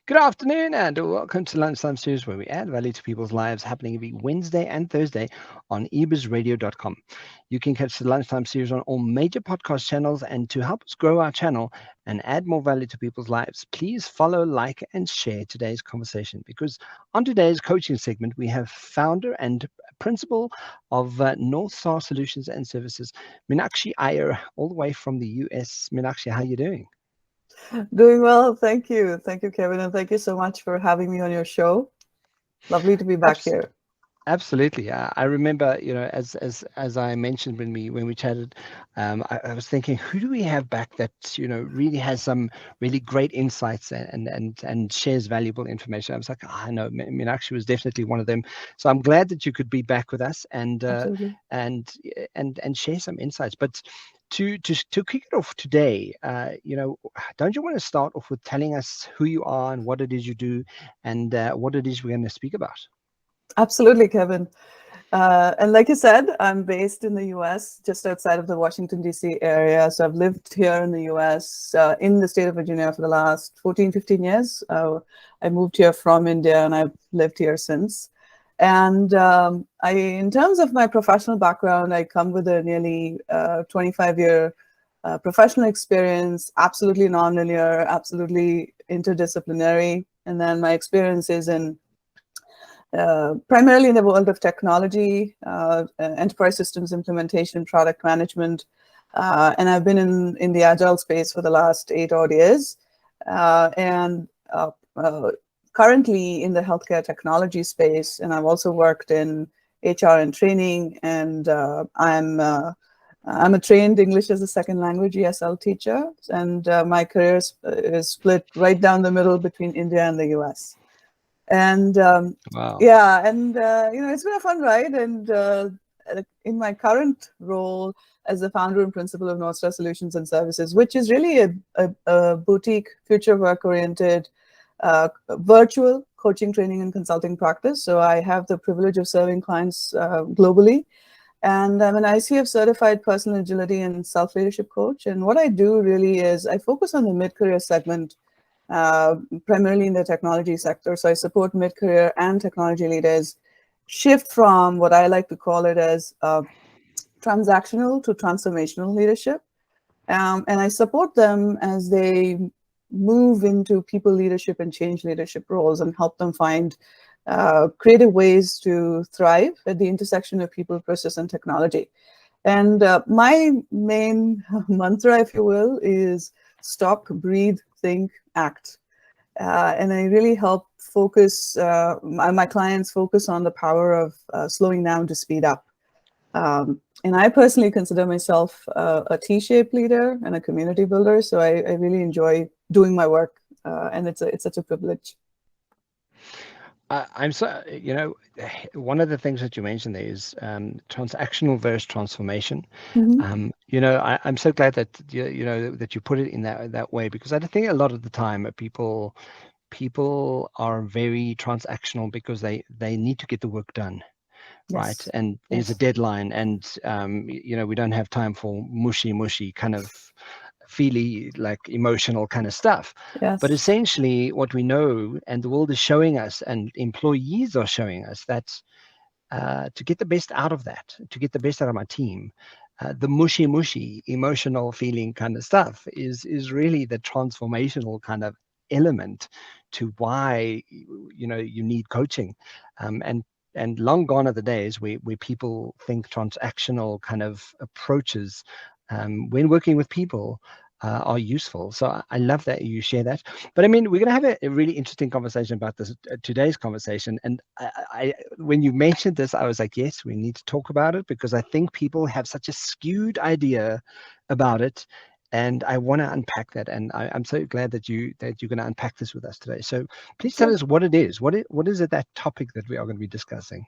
Good afternoon and welcome to Lunchtime Series, where we add value to people's lives, happening every Wednesday and Thursday on ebizradio.com. You can catch the Lunchtime Series on all major podcast channels, and to help us grow our channel and add more value to people's lives, please follow, like, and share today's conversation, because on today's coaching segment, we have founder and principal of NorthStar Solutions and Services, Meenakshi Iyer, all the way from the US. Meenakshi, how are you doing? Doing well, thank you. Thank you, Kevin, and thank you so much for having me on your show. Lovely to be back Abs- here. Absolutely. I remember, as I mentioned when we chatted, I was thinking, who do we have back that really has some really great insights and shares valuable information? I was like, I know, Meenakshi was definitely one of them. So I'm glad that you could be back with us Absolutely. and share some insights. But to kick it off today, don't you want to start off with telling us who you are and what it is you do, and what it is we're going to speak about? Absolutely, Kevin. And like you said, I'm based in the US, just outside of the Washington, D.C. area. So I've lived here in the US, in the state of Virginia for the last 14, 15 years. I moved here from India and I've lived here since. And in terms of my professional background, I come with a nearly 25-year professional experience, absolutely nonlinear, absolutely interdisciplinary. And then my experience is in primarily in the world of technology, enterprise systems implementation, product management, and I've been in the agile space for the last 8 odd years, and currently in the healthcare technology space. And I've also worked in HR and training, and I'm a trained English as a second language ESL teacher, and my career is split right down the middle between India and the US. And Wow. yeah, and it's been a fun ride. And in my current role as the founder and principal of NorthStar Solutions and Services, which is really a boutique, future work-oriented, virtual coaching, training, and consulting practice. So I have the privilege of serving clients globally. And I'm an ICF certified personal agility and self-leadership coach. And what I do really is I focus on the mid-career segment, primarily in the technology sector. So I support mid-career and technology leaders shift from what I like to call it as transactional to transformational leadership. And I support them as they move into people leadership and change leadership roles, and help them find creative ways to thrive at the intersection of people, process, and technology. And my main mantra, if you will, is stop, breathe, think, act. And I really help focus my clients focus on the power of slowing down to speed up. And I personally consider myself a T-shaped leader and a community builder. So I really enjoy doing my work, and it's such a privilege. I'm so, one of the things that you mentioned there is transactional versus transformation. Mhm. I'm so glad that that you put it in that way, because I think a lot of the time people are very transactional because they need to get the work done, right? Yes. And there's a Yes. deadline, and we don't have time for mushy kind of feely, like emotional kind of stuff. But Yes. essentially what we know, and the world is showing us, and employees are showing us, that to get the best out of that, to get the best out of my team, the mushy emotional feeling kind of stuff is really the transformational kind of element to why you need coaching. And long gone are the days where people think transactional kind of approaches when working with people are useful. So I love that you share that. But I mean, we're going to have a really interesting conversation about this today's conversation. And when you mentioned this, I was like, yes, we need to talk about it, because I think people have such a skewed idea about it. And I want to unpack that. And I'm so glad that you're going to unpack this with us today. So please tell Sure. us what it is. What is it, that topic that we are going to be discussing?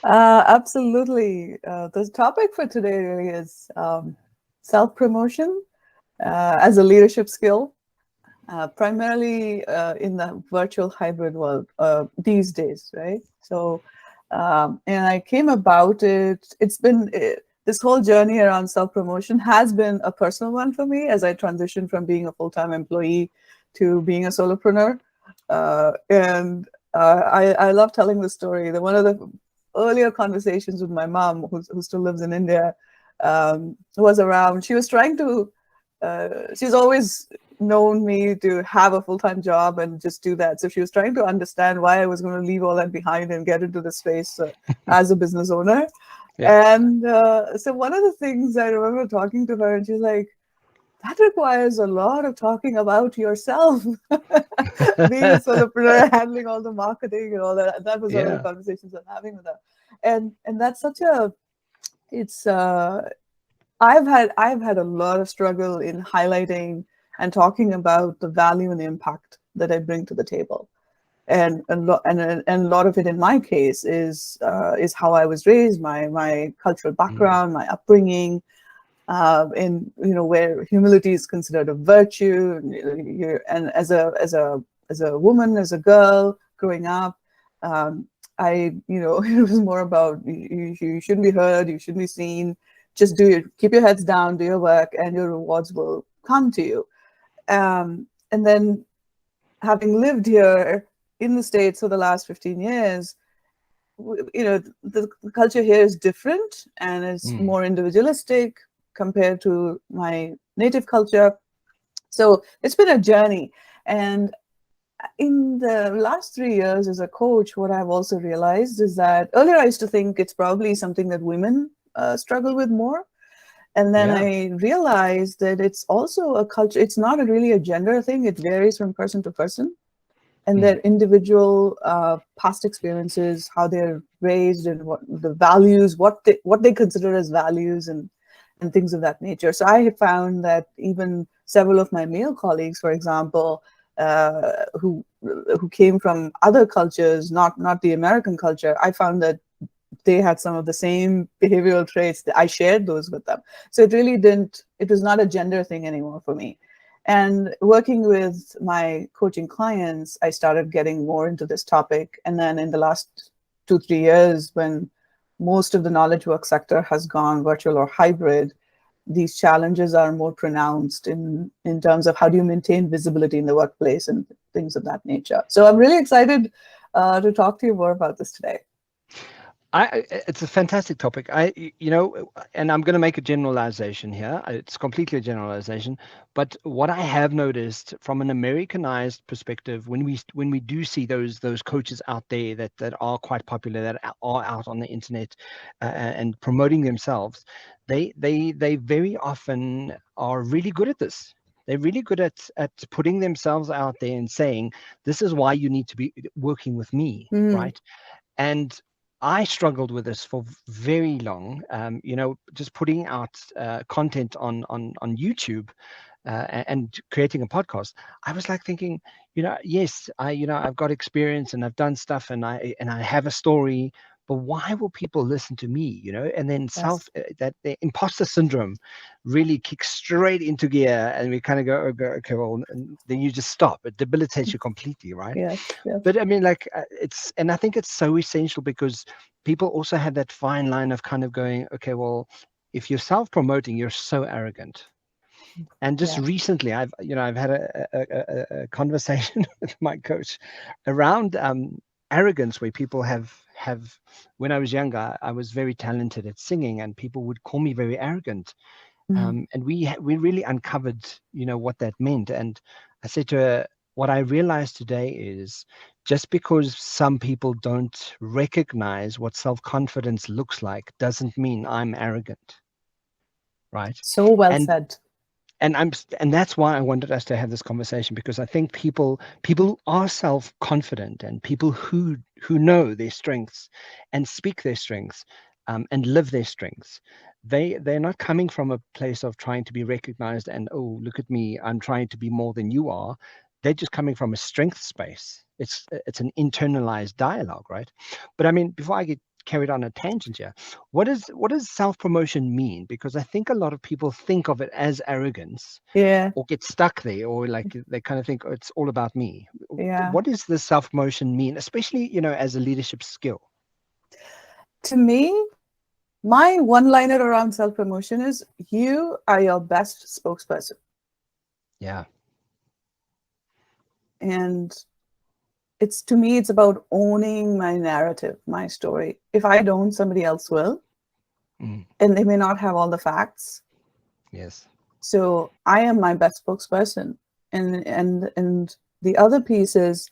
Absolutely. The topic for today really is self-promotion as a leadership skill, primarily in the virtual hybrid world these days, right? So, and I came about it. It's been this whole journey around self-promotion has been a personal one for me as I transitioned from being a full-time employee to being a solopreneur. I love telling the story. That one of the earlier conversations with my mom, who still lives in India, was around. She was trying to. She's always known me to have a full-time job and just do that. So she was trying to understand why I was going to leave all that behind and get into the space as a business owner. Yeah. And so one of the things I remember talking to her, and she's like, that requires a lot of talking about yourself. Being a solopreneur, handling all the marketing and all that. That was one of the Yeah. conversations I'm having with her. And that's such a, it's I've had a lot of struggle in highlighting and talking about the value and the impact that I bring to the table. And a lot of it in my case is how I was raised, my cultural background, my upbringing, in where humility is considered a virtue, and as a woman, as a girl growing up, I it was more about you shouldn't be heard, you shouldn't be seen, just keep your heads down, do your work, and your rewards will come to you. And then, having lived here in the States for the last 15 years, the culture here is different and it's more individualistic compared to my native culture. So it's been a journey. And in the last 3 years as a coach, what I've also realized is that earlier I used to think it's probably something that women struggle with more. And then I realized that it's also a culture. It's not really a gender thing. It varies from person to person, and their individual past experiences, how they're raised, and what the values, what they consider as values, and things of that nature. So I have found that even several of my male colleagues, for example, who came from other cultures, not the American culture, I found that they had some of the same behavioral traits. That I shared those with them. So it was not a gender thing anymore for me. And working with my coaching clients, I started getting more into this topic. And then in the last 2-3 years, when most of the knowledge work sector has gone virtual or hybrid, these challenges are more pronounced in terms of how do you maintain visibility in the workplace and things of that nature. So I'm really excited to talk to you more about this today. It's a fantastic topic. And I'm going to make a generalization here. It's completely a generalization, but what I have noticed from an Americanized perspective, when we do see those coaches out there that are quite popular, that are out on the internet and promoting themselves, they very often are really good at this. They're really good at putting themselves out there and saying, this is why you need to be working with me, right? And I struggled with this for very long, just putting out content on YouTube and creating a podcast. I was like thinking, yes, I've got experience and I've done stuff and I have a story, but why will people listen to me? And then that the imposter syndrome really kicks straight into gear, and we kind of go, okay, well, and then you just stop. It debilitates you completely, right? Yes. But I mean, like and I think it's so essential because people also have that fine line of kind of going, okay, well, if you're self-promoting, you're so arrogant. And just recently, I've had a conversation with my coach around arrogance, where people have. When I was younger, I was very talented at singing, and people would call me very arrogant. And we really uncovered, what that meant. And I said to her, what I realized today is just because some people don't recognize what self-confidence looks like doesn't mean I'm arrogant, right? So well said. And that's why I wanted us to have this conversation, because I think people are self-confident, and people who know their strengths and speak their strengths and live their strengths. They're not coming from a place of trying to be recognized and, oh, look at me, I'm trying to be more than you are. They're just coming from a strength space. It's an internalized dialogue, right? But I mean, before I get carried on a tangent here, what does self-promotion mean? Because I think a lot of people think of it as arrogance, or get stuck there, or like they kind of think, oh, it's all about me. What does the self-promotion mean, especially as a leadership skill? To me, my one-liner around self-promotion is, you are your best spokesperson. Yeah. And to me, it's about owning my narrative, my story. If I don't, somebody else will, and they may not have all the facts. Yes. So I am my best spokesperson, and the other piece is,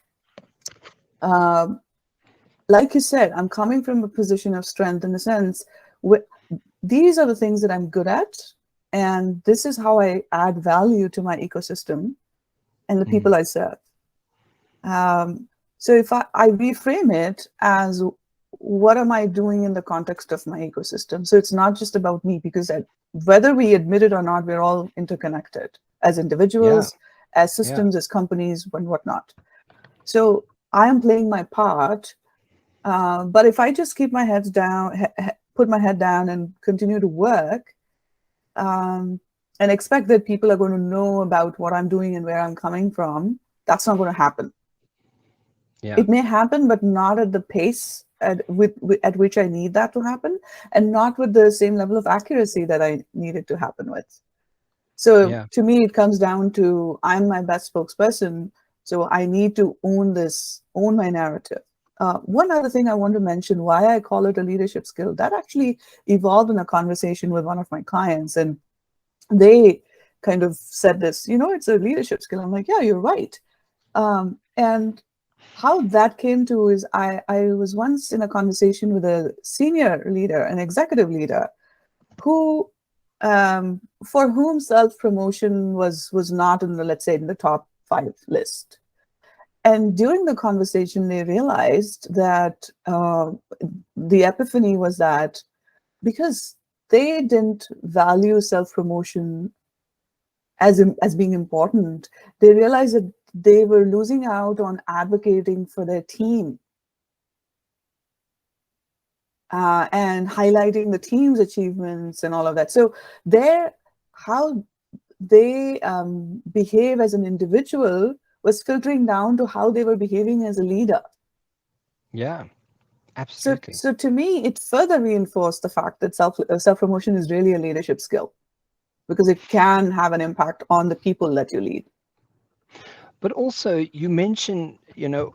like you said, I'm coming from a position of strength in the sense, these are the things that I'm good at, and this is how I add value to my ecosystem and the people I serve. So if I reframe it as, what am I doing in the context of my ecosystem? So it's not just about me, because whether we admit it or not, we're all interconnected as individuals, as systems, as companies, and whatnot. So I am playing my part, but if I just keep my head down, put my head down and continue to work, and expect that people are going to know about what I'm doing and where I'm coming from, that's not going to happen. Yeah. It may happen, but not at the pace at which I need that to happen, and not with the same level of accuracy that I need it to happen with. So to me, it comes down to, I'm my best spokesperson, so I need to own my narrative. One other thing I want to mention, why I call it a leadership skill, that actually evolved in a conversation with one of my clients, and they kind of said this, it's a leadership skill. I'm like, yeah, you're right. And how that came to is, I was once in a conversation with a senior leader, an executive leader, who, for whom self-promotion was not in the, let's say, in the top 5 list. And during the conversation, they realized that the epiphany was that because they didn't value self-promotion as being important, they realized that they were losing out on advocating for their team and highlighting the team's achievements and all of that. So how they behave as an individual was filtering down to how they were behaving as a leader. Yeah, absolutely. So to me, it further reinforced the fact that self-promotion is really a leadership skill, because it can have an impact on the people that you lead. But also, you mentioned,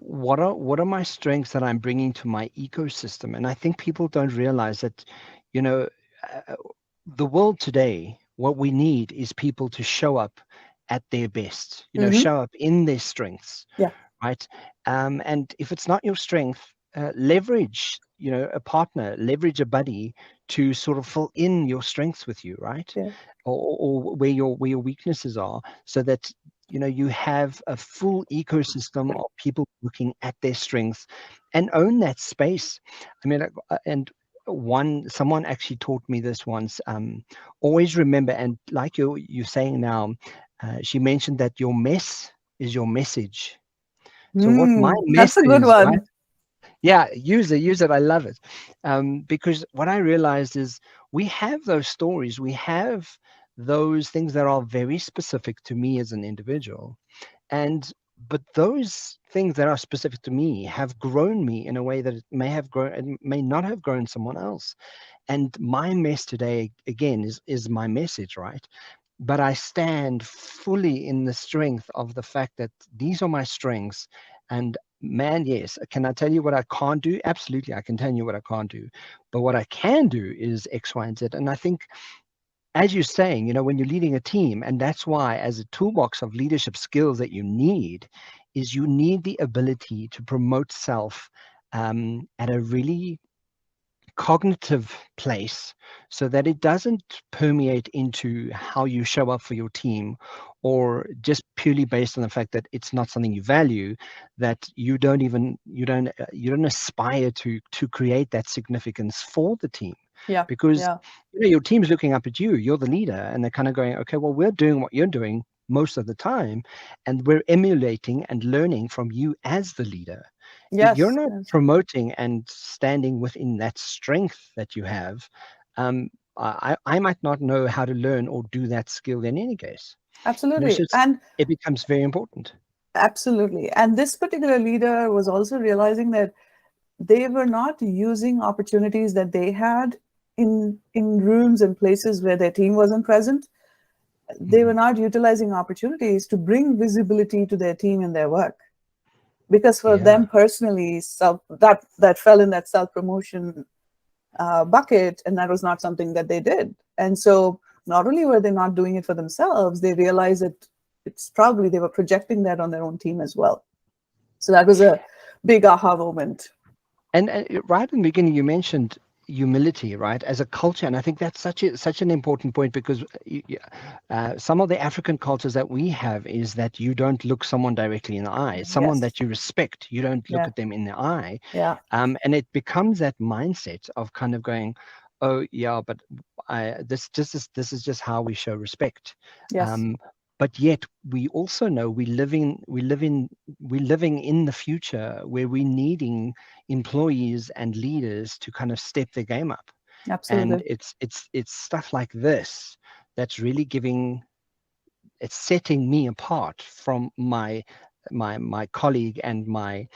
what are my strengths that I'm bringing to my ecosystem? And I think people don't realize that, the world today, what we need is people to show up at their best, show up in their strengths. Yeah. Right. And if it's not your strength, leverage, a partner, leverage a buddy to sort of fill in your strengths with you, right? Yeah. Or where your weaknesses are, so that you have a full ecosystem of people looking at their strengths and own that space. I mean, and someone actually taught me this once. Always remember, and like you're saying now, she mentioned that your mess is your message. So what my mess that's a good is, one. right? Yeah, use it. I love it. Because what I realized is, we have those stories, we have those things that are very specific to me as an individual. But those things that are specific to me have grown me in a way that it may not have grown someone else. And my mess today, again, is my message, right? But I stand fully in the strength of the fact that these are my strengths. And man, yes, can I tell you what I can't do? Absolutely, I can tell you what I can't do. But what I can do is X, Y, and Z. And I think, as you're saying, when you're leading a team, and that's why, as a toolbox of leadership skills that you need the ability to promote self at a really cognitive place, so that it doesn't permeate into how you show up for your team, or just purely based on the fact that it's not something you value, that you don't aspire to create that significance for the team. Yeah. Because Yeah. your team's looking up at you, you're the leader, and they're kind of going, okay, well, we're doing what you're doing most of the time, and we're emulating and learning from you as the leader. If you're Yes. not Yes. promoting and standing within that strength that you have, I might not know how to learn or do that skill in any case. Absolutely. So And it becomes very important. absolutely. And this particular leader was also realizing that they were not using opportunities that they had in rooms and places where their team wasn't present. They were not utilizing opportunities to bring visibility to their team and their work. because for Yeah. them personally, that fell in that self-promotion bucket, and that was not something that they did. And so not only were they not doing it for themselves, they realized that it's probably they were projecting that on their own team as well. So that was a big aha moment. And right in the beginning, you mentioned humility, right, as a culture, and I think that's such an important point, because some of the African cultures that we have is that you don't look someone directly in the eye. Someone Yes. that you respect, you don't look Yeah. at them in the eye, Yeah. and it becomes that mindset of kind of going, oh yeah, but this is just how we show respect. Yes. Um, but yet we also know we're living in the future where we're needing employees and leaders to kind of step their game up. And Absolutely. it's stuff like this that's really it's setting me apart from my colleague and my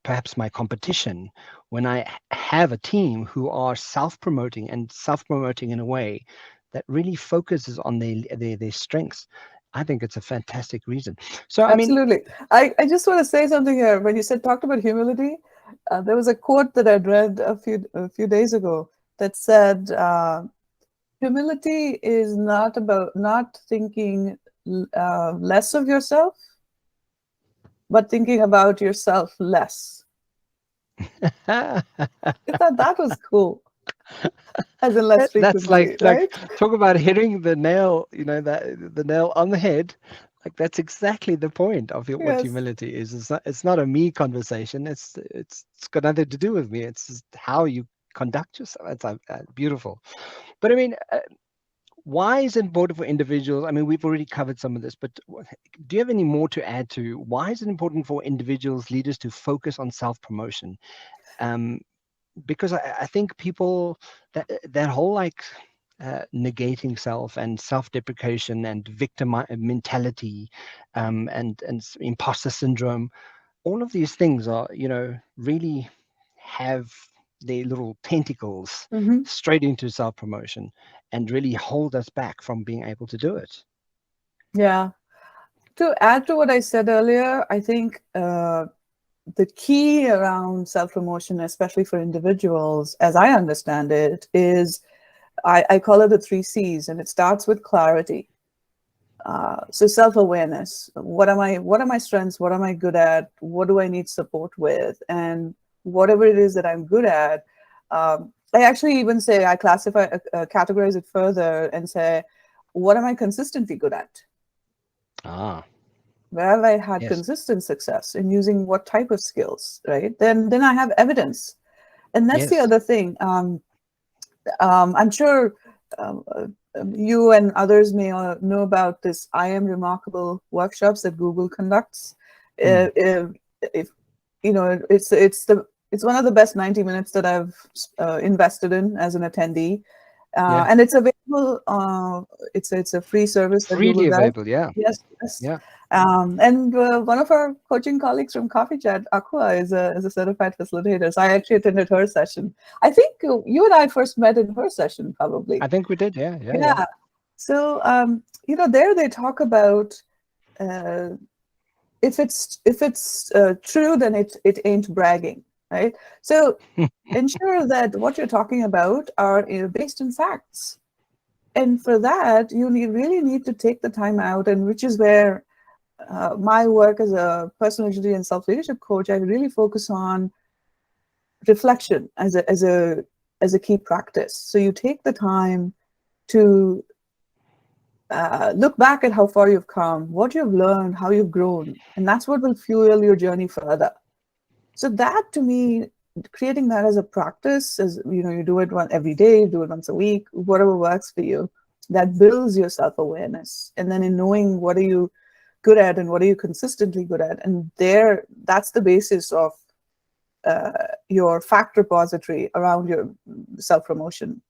perhaps my competition, when I have a team who are self-promoting in a way that really focuses on their strengths. I think it's a fantastic reason. So I mean, Absolutely. I just want to say something here. When you talked about humility, there was a quote that I'd read a few days ago that said, humility is not about not thinking less of yourself, but thinking about yourself less. I thought that was cool, as in less that's frequently, like right? talk about hitting the nail, that the nail on the head. Like that's exactly the point of what Yes. humility is. It's not a me conversation. It's got nothing to do with me. It's just how you conduct yourself. It's beautiful. But I mean, why is it important for individuals? I mean, we've already covered some of this, but do you have any more to add to why is it important for individuals, leaders, to focus on self-promotion? Um, because I think people that whole like negating self and self-deprecation and victim mentality, and imposter syndrome, all of these things are, really have their little tentacles Hmm. straight into self-promotion and really hold us back from being able to do it. Yeah. To add to what I said earlier, I think the key around self-promotion, especially for individuals, as I understand it, is I call it the 3 C's, and it starts with clarity. So self-awareness. What are my strengths? What am I good at? What do I need support with? And whatever it is that I'm good at, I actually even say I categorize it further and say, what am I consistently good at? Ah, Where have I had yes. consistent success in using what type of skills, right? Then I have evidence. And that's the Yes. other thing. I'm sure you and others may know about this I Am Remarkable workshops that Google conducts. Mm. If it's one of the best 90 minutes that I've invested in as an attendee, Yeah. and it's available. It's a free service that Google Freely does. available. Yeah. Yes, yes. Yeah. And one of our coaching colleagues from Coffee Chat, Aqua, is a certified facilitator. So I actually attended her session. I think you and I first met in her session, probably. I think we did. Yeah. Yeah. Yeah. Yeah. So there they talk about uh, if it's true, then it ain't bragging, right? So ensure that what you're talking about are based in facts. And for that, you really need to take the time out, and which is where my work as a personal agility and self-leadership coach, I really focus on reflection as a key practice. So you take the time to look back at how far you've come, what you've learned, how you've grown, and that's what will fuel your journey further. So that, to me, creating that as a practice, as you do it every day, you do it once a week, whatever works for you, that builds your self-awareness. And then in knowing what are you good at and what are you consistently good at, and that's the basis of your fact repository around your self-promotion.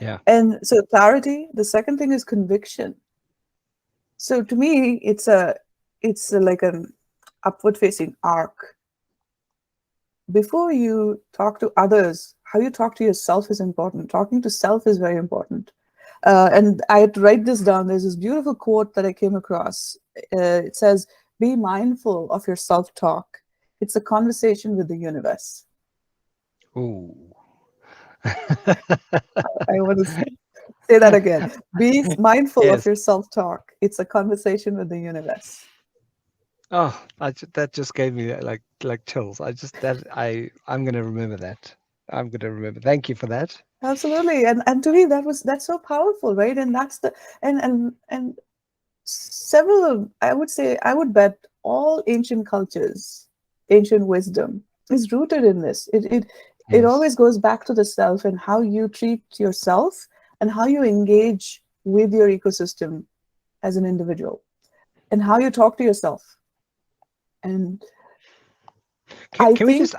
Yeah. And so clarity. The second thing is conviction. So to me, like an upward facing arc. Before you talk to others, how you talk to yourself is important. Talking to self is very important. And I had to write this down. There's this beautiful quote that I came across. It says, be mindful of your self-talk. It's a conversation with the universe. Ooh. I want to say that again. Be mindful of Yes. your self-talk. It's a conversation with the universe. Oh, that just gave me like chills. I'm gonna remember that. I'm gonna remember. Thank you for that. Absolutely. And to me that's so powerful, right? And that's the and several of, I would say, I would bet all ancient cultures, ancient wisdom is rooted in this. It Yes. always goes back to the self and how you treat yourself and how you engage with your ecosystem as an individual and how you talk to yourself. And I Can we think, just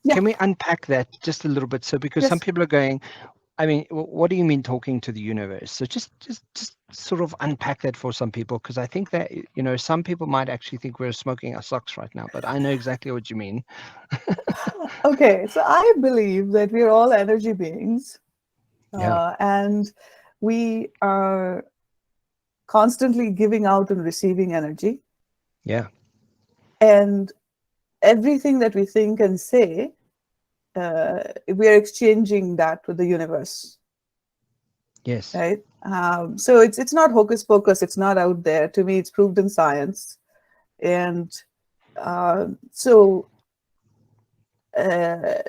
yeah, can we unpack that just a little bit? So because some yes. people are going, I mean, what do you mean talking to the universe? So just sort of unpack that for some people, because I think that, some people might actually think we're smoking our socks right now, but I know exactly what you mean. Okay, so I believe that we're all energy beings, Yeah. and we are constantly giving out and receiving energy. Yeah. And everything that we think and say, we are exchanging that with the universe, Yes. right? So it's not hocus pocus. It's not out there. To me, it's proved in science. And so uh,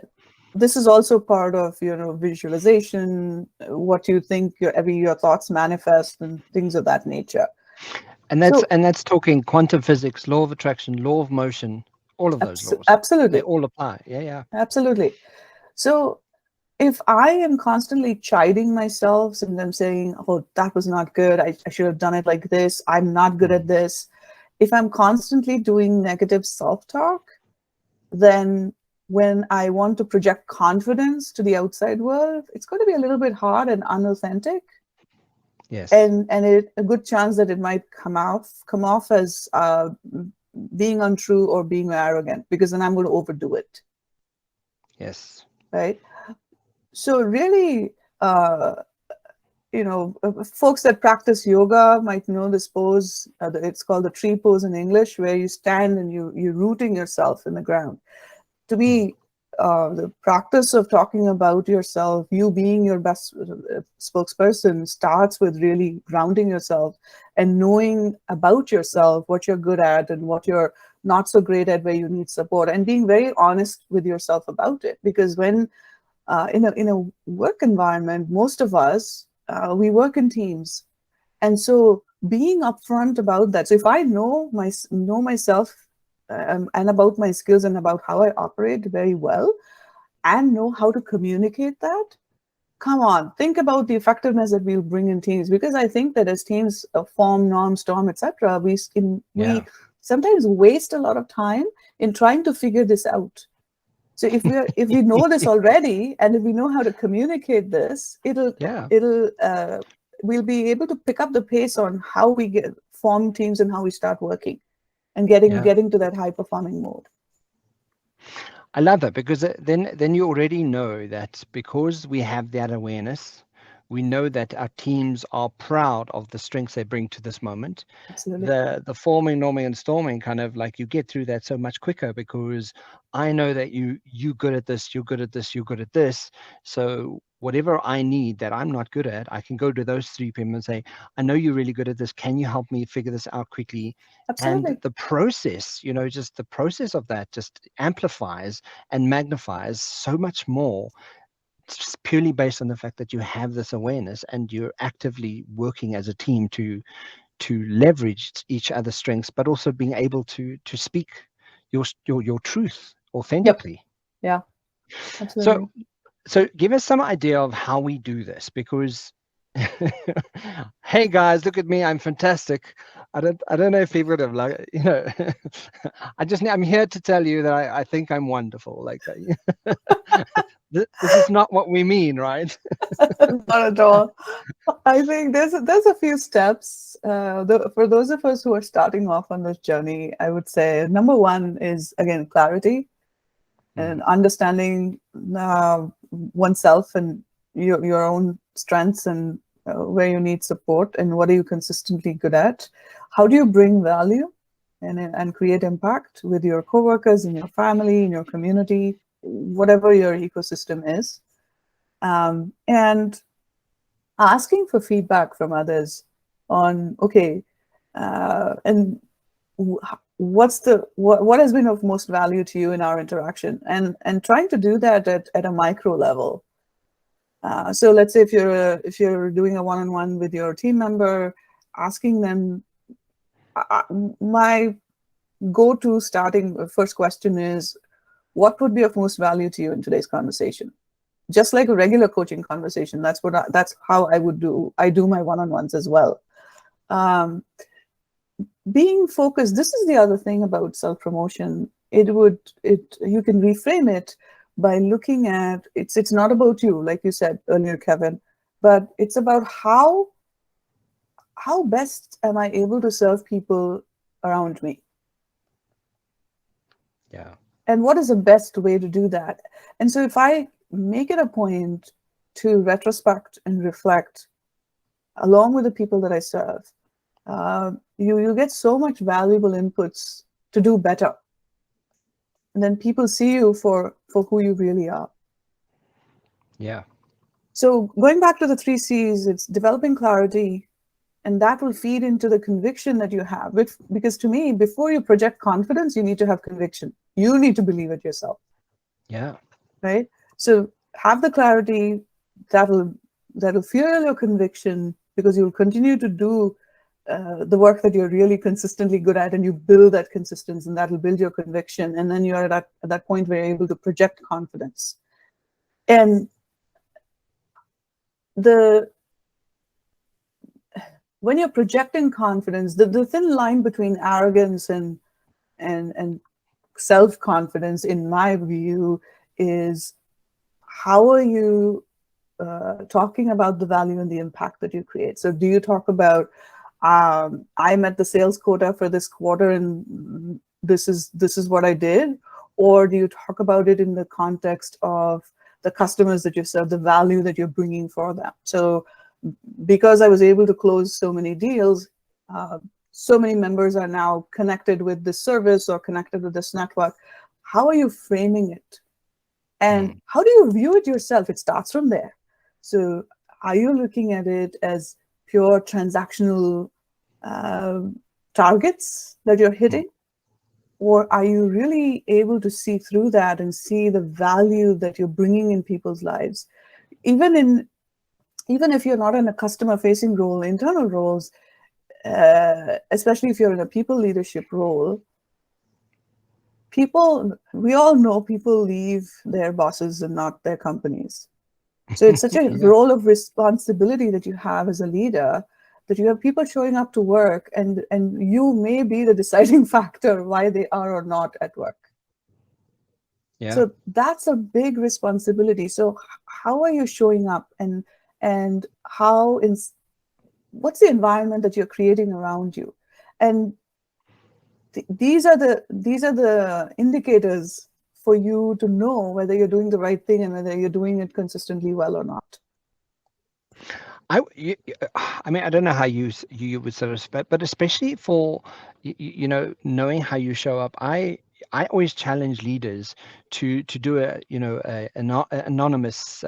this is also part of visualization, what you think, your thoughts manifest, and things of that nature. And So that's talking quantum physics, law of attraction, law of motion, all of those laws. They absolutely, all apply. Yeah, yeah. absolutely. So if I am constantly chiding myself and I'm saying, oh, that was not good, I should have done it like this, I'm not good at Mm. this, if I'm constantly doing negative self-talk, then when I want to project confidence to the outside world, it's going to be a little bit hard and unauthentic. Yes. And a good chance that it might come off as being untrue or being arrogant, because then I'm going to overdo it, Yes. right? So really, folks that practice yoga might know this pose. It's called the tree pose in English, where you stand and you're rooting yourself in the ground. To Mm. me, the practice of talking about yourself, you being your best spokesperson, starts with really grounding yourself and knowing about yourself, what you're good at and what you're not so great at, where you need support, and being very honest with yourself about it. Because when in a work environment, most of us we work in teams, and so being upfront about that. So if I know myself and about my skills and about how I operate very well, and know how to communicate that, come on, think about the effectiveness that we'll bring in teams. Because I think that as teams form, norm, storm, etc., Yeah. we sometimes waste a lot of time in trying to figure this out. So if we know this already, and if we know how to communicate this, Yeah. it'll we'll be able to pick up the pace on how we form teams and how we start working and Yeah. getting to that high performing mode. I love that, because then you already know that because we have that awareness, we know that our teams are proud of the strengths they bring to this moment. Absolutely. The forming, norming, and storming, kind of like, you get through that so much quicker, because I know that you good at this, you're good at this, you're good at this. So whatever I need that I'm not good at, I can go to those three people and say, I know you're really good at this. Can you help me figure this out quickly? And Absolutely. the process, just the process of that just amplifies and magnifies so much more, just purely based on the fact that you have this awareness and you're actively working as a team to leverage each other's strengths, but also being able to speak your truth Yep. authentically. Yeah. So Absolutely. so give us some idea of how we do this, because hey guys, look at me, I'm fantastic. I don't know if people would have, like, I'm here to tell you that I think I'm wonderful. Like, this is not what we mean, right? Not at all. I think there's a few steps. For those of us who are starting off on this journey, I would say number one is, again, clarity Mm. and understanding oneself and your own strengths, and where you need support and what are you consistently good at. How do you bring value and create impact with your coworkers, in your family, in your community, whatever your ecosystem is. And asking for feedback from others on, okay, and what has been of most value to you in our interaction, and trying to do that at a micro level. So let's say if you're doing a one-on-one with your team member, asking them, my go-to starting first question is, what would be of most value to you in today's conversation? Just like a regular coaching conversation, that's how I do my one-on-ones as well. Being focused. This is the other thing about self-promotion. You can reframe it by looking at it's not about you, like you said earlier, Kevin, but it's about how best am I able to serve people around me. Yeah. And what is the best way to do that? And so if I make it a point to retrospect and reflect along with the people that I serve, you get so much valuable inputs to do better. And then people see you for who you really are. Yeah. So going back to the 3 C's, it's developing clarity, and that will feed into the conviction that you have. Because to me, before you project confidence, you need to have conviction. You need to believe it yourself. Yeah. Right? So have the clarity that'll fuel your conviction, because you'll continue to do the work that you're really consistently good at, and you build that consistency, and that'll build your conviction. And then you're at that point where you're able to project confidence. And when you're projecting confidence, the thin line between arrogance and self-confidence, in my view, is how are you talking about the value and the impact that you create. So do you talk about, I met the sales quota for this quarter and this is what I did? Or do you talk about it in the context of the customers that you serve, the value that you're bringing for them? So because I was able to close so many deals, so many members are now connected with this service or connected with this network. How are you framing it? And how do you view it yourself? It starts from there. So are you looking at it as pure transactional targets that you're hitting? Or are you really able to see through that and see the value that you're bringing in people's lives? Even if you're not in a customer-facing role, internal roles, especially if you're in a people leadership role, we all know people leave their bosses and not their companies. So it's such a role of responsibility that you have as a leader, that you have people showing up to work, and you may be the deciding factor why they are or not at work. Yeah. So that's a big responsibility. So how are you showing up, and what's the environment that you're creating around you? And these are the indicators for you to know whether you're doing the right thing and whether you're doing it consistently well or not. I mean, I don't know how you would sort of, but especially for knowing how you show up. I always challenge leaders to do an anonymous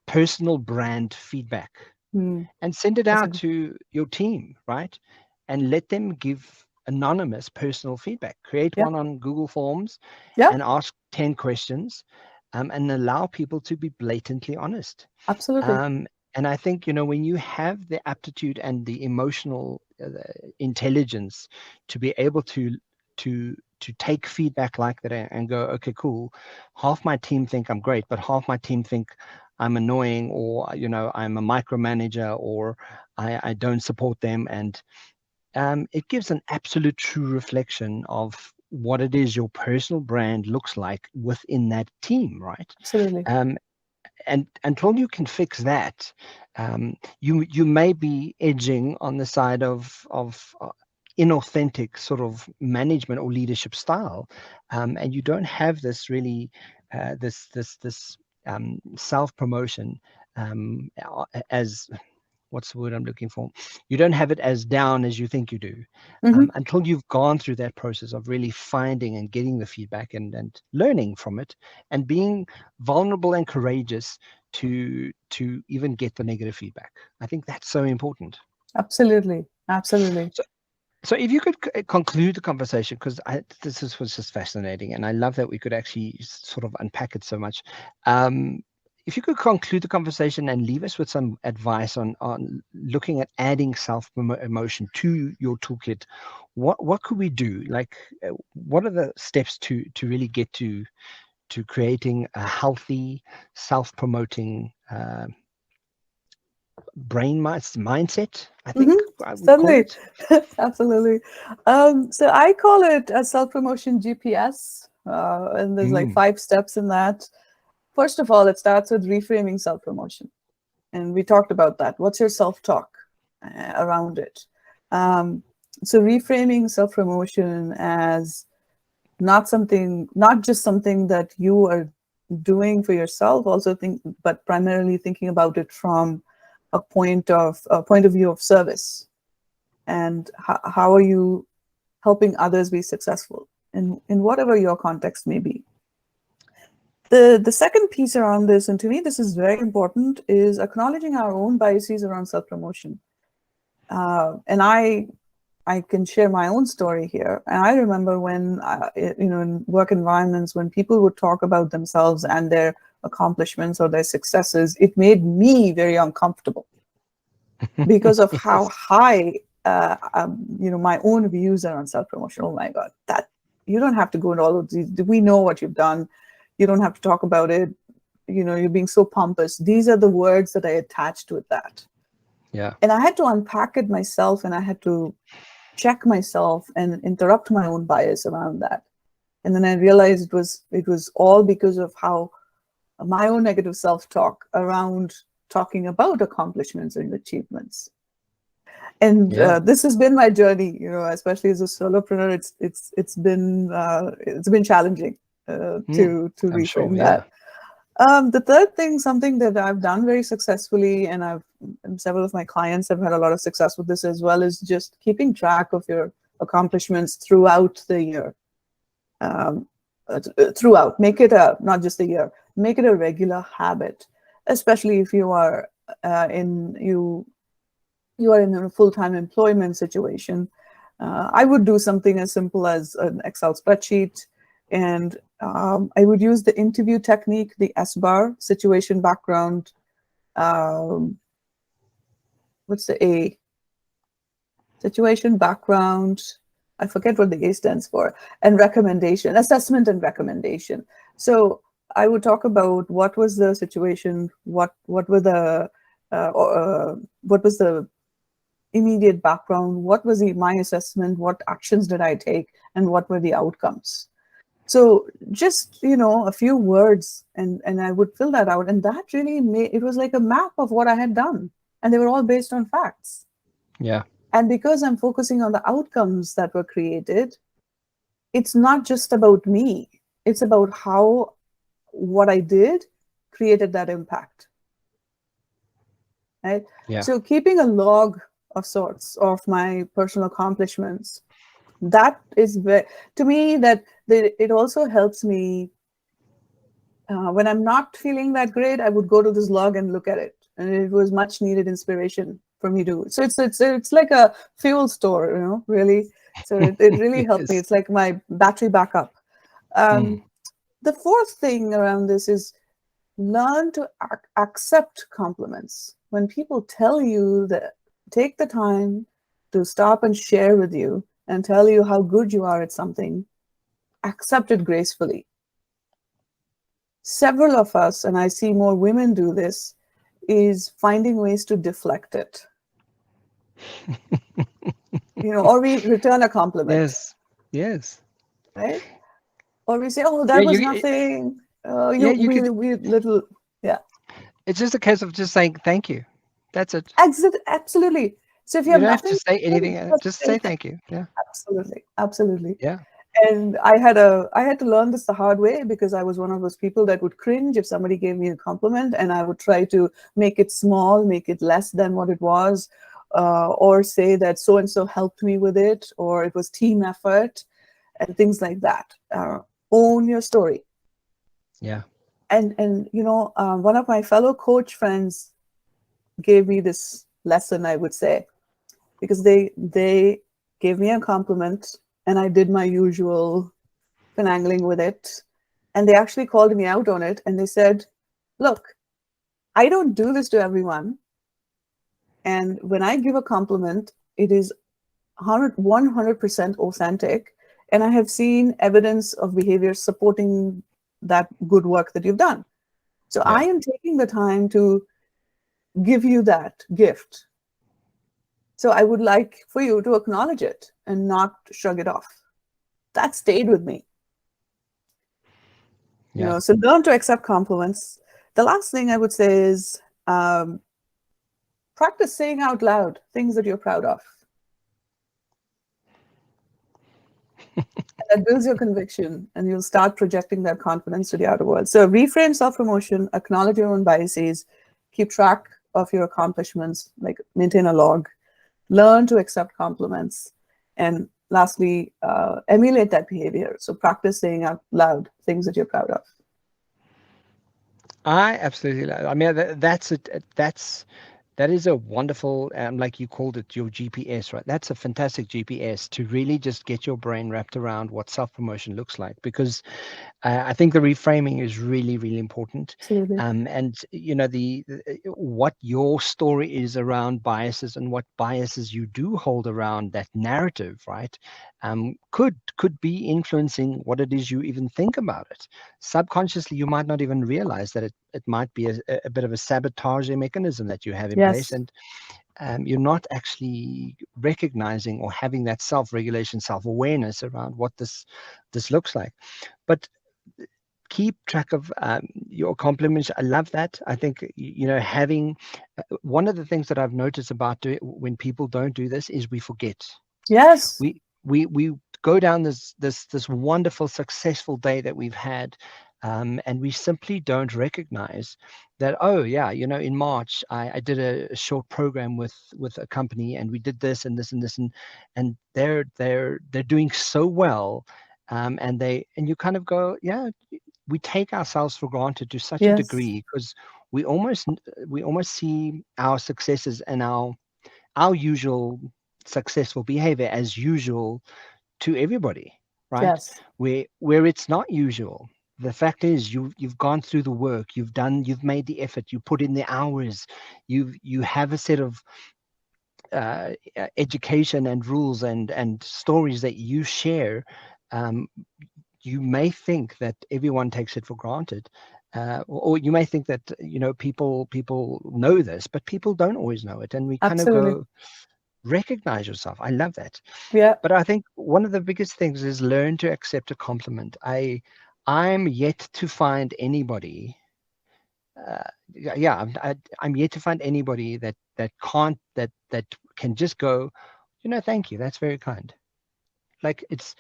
personal brand feedback and send it out to your team, right? And let them give anonymous personal feedback. Create one on Google Forms and ask 10 questions, and allow people to be blatantly honest. Absolutely. And I think, when you have the aptitude and the emotional intelligence to be able to take feedback like that and go, okay, cool. Half my team think I'm great, but half my team think I'm annoying, or, I'm a micromanager, or I don't support them. And it gives an absolute true reflection of what it is your personal brand looks like within that team, right? Absolutely. And until you can fix that, you may be edging on the side of inauthentic sort of management or leadership style, and you don't have this really this self promotion as what's the word I'm looking for? You don't have it as down as you think you do, Mm-hmm. until you've gone through that process of really finding and getting the feedback and learning from it, and being vulnerable and courageous to even get the negative feedback. I think that's so important. Absolutely. Absolutely. So if you could conclude the conversation, because was just fascinating, and I love that we could actually sort of unpack it so much. If you could conclude the conversation and leave us with some advice on looking at adding self-emotion to your toolkit, what could we do? Like, what are the steps to really get to creating a healthy, self-promoting brain mindset, I think I would call Certainly. it. Absolutely. So I call it a self-promotion GPS, and there's like 5 steps in that. First of all, it starts with reframing self-promotion, and we talked about that. What's your self-talk around it? So reframing self-promotion as not just something that you are doing for yourself, but primarily thinking about it from a point of view of service, and how are you helping others be successful in whatever your context may be. The second piece around this, and to me this is very important, is acknowledging our own biases around self-promotion. And I can share my own story here. And I remember when, in work environments, when people would talk about themselves and their accomplishments or their successes, it made me very uncomfortable because of Yes. how high, my own views are on self-promotion. Oh my God, that you don't have to go into all of these. We know what you've done. You don't have to talk about it. You're being so pompous. These are the words that I attached with that. Yeah. And I had to unpack it myself, and I had to check myself and interrupt my own bias around that. And then I realized it was all because of how my own negative self-talk around talking about accomplishments and achievements. And this has been my journey, especially as a solopreneur. It's been challenging to I'm sure, reframe yeah. that. The third thing, something that I've done very successfully, and several of my clients have had a lot of success with this as well, is just keeping track of your accomplishments throughout the year. Throughout, make it not just a year, make it a regular habit, especially if you are in a full-time employment situation. I would do something as simple as an Excel spreadsheet, and I would use the interview technique, the SBAR, situation, background, what's the A? Situation, background, I forget what the A stands for, and recommendation, assessment and recommendation. So I would talk about what was the situation, what was the immediate background, what was my assessment, what actions did I take, and what were the outcomes. So just, a few words, and I would fill that out. And that really it was like a map of what I had done. And they were all based on facts. Yeah. And because I'm focusing on the outcomes that were created, it's not just about me. It's about how what I did created that impact. Right? Yeah. So keeping a log of sorts of my personal accomplishments, that is to me, that it also helps me when I'm not feeling that great. I would go to this log and look at it, and it was much needed inspiration for me to. So it's like a fuel store, really. So it really helped me. Yes. It's like my battery backup. The fourth thing around this is learn to accept compliments. When people tell you that, take the time to stop and share with you and tell you how good you are at something, accept it gracefully. Several of us, and I see more women do this, is finding ways to deflect it. Or we return a compliment. Yes. Right? Or we say, oh, that was nothing. We little, yeah. It's just a case of just saying thank you. That's it. Absolutely. So if you You have don't have nothing to say anything. Just say thank thank you. Yeah. Absolutely. Yeah. And I had to learn this the hard way, because I was one of those people that would cringe if somebody gave me a compliment, and I would try to make it small, make it less than what it was, or say that so and so helped me with it, or it was team effort, and things like that. Own your story. Yeah. And one of my fellow coach friends gave me this lesson, I would say, because they gave me a compliment, and I did my usual finagling with it, and they actually called me out on it, and they said, look, I don't do this to everyone, and when I give a compliment, it is 100% authentic, and I have seen evidence of behavior supporting that good work that you've done. So Yeah. I am taking the time to give you that gift. So I would like for you to acknowledge it and not shrug it off. That stayed with me. Yeah. So learn to accept compliments. The last thing I would say is practice saying out loud things that you're proud of. That builds your conviction, and you'll start projecting that confidence to the outer world. So reframe self-promotion, acknowledge your own biases, keep track of your accomplishments, like maintain a log, learn to accept compliments, and lastly, emulate that behavior. So practice saying out loud things that you're proud of. I absolutely love. I mean, that is a wonderful, like you called it, your GPS, right? That's a fantastic GPS to really just get your brain wrapped around what self-promotion looks like, because I think the reframing is really, really important. Absolutely. And what your story is around biases and what biases you do hold around that narrative, right? Could be influencing what it is you even think about it. Subconsciously, you might not even realize that it might be a bit of a sabotage mechanism that you have in place, Yes. and you're not actually recognizing or having that self-regulation, self-awareness around what this looks like. But keep track of your compliments. I love that. I think having one of the things that I've noticed about when people don't do this is we forget. Yes. We go down this wonderful successful day that we've had, and we simply don't recognize that, oh yeah, in March I did a short program with a company, and we did this and this and this, and they're doing so well, and you kind of go, yeah, we take ourselves for granted to such a Yes. degree, because we almost see our successes and our usual successful behavior as usual to everybody, right? Yes. Where it's not usual. The fact is, you've gone through the work, you've made the effort, you put in the hours, you have a set of education and rules and stories that you share. Um, you may think that everyone takes it for granted, or you may think that people know this, but people don't always know it, and we kind of Absolutely. go, recognize yourself. I love that. Yeah. But I think one of the biggest things is learn to accept a compliment. I'm yet to find anybody. I'm yet to find anybody that can just go, thank you. That's very kind. Like it's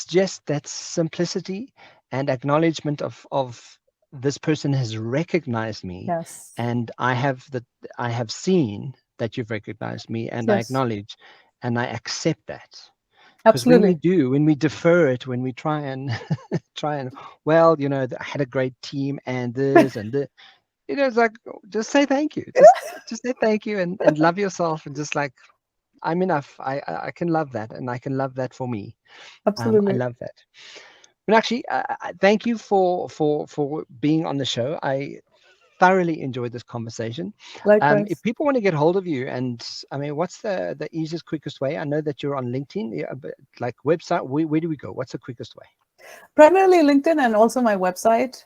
just that simplicity and acknowledgement of this person has recognized me, Yes. and I have seen that you've recognized me, and I Yes. acknowledge and I accept that. Because when Absolutely. we defer it, when we try and well, I had a great team and this and this, it's like, just say thank you, just say thank you, and love yourself, and just like, I'm enough. I can love that, and I can love that for me. I Absolutely. love that. But actually, thank you for being on the show. I thoroughly enjoyed this conversation. If Likewise. people want to get hold of you, and I mean, what's the easiest, quickest way? I know that you're on LinkedIn, yeah, but like website, where do we go? What's the quickest way? Primarily LinkedIn, and also my website.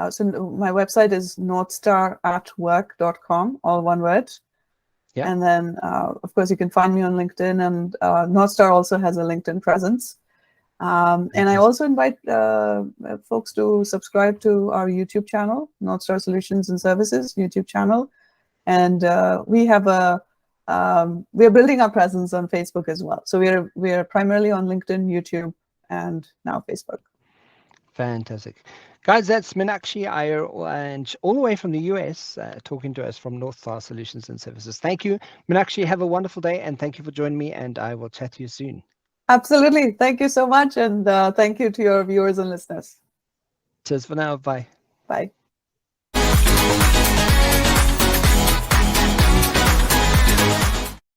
So my website is northstaratwork.com, all one word. Yeah. And then, of course, you can find me on LinkedIn, and NorthStar also has a LinkedIn presence. And I also invite folks to subscribe to our YouTube channel, NorthStar Solutions and Services YouTube channel. And we have we're building our presence on Facebook as well. So we are primarily on LinkedIn, YouTube, and now Facebook. Fantastic. Guys, that's Meenakshi Iyer, and all the way from the US, talking to us from NorthStar Solutions and Services. Thank you, Meenakshi. Have a wonderful day, and thank you for joining me, and I will chat to you soon. Absolutely. Thank you so much, and thank you to your viewers and listeners. Cheers for now. Bye. Bye.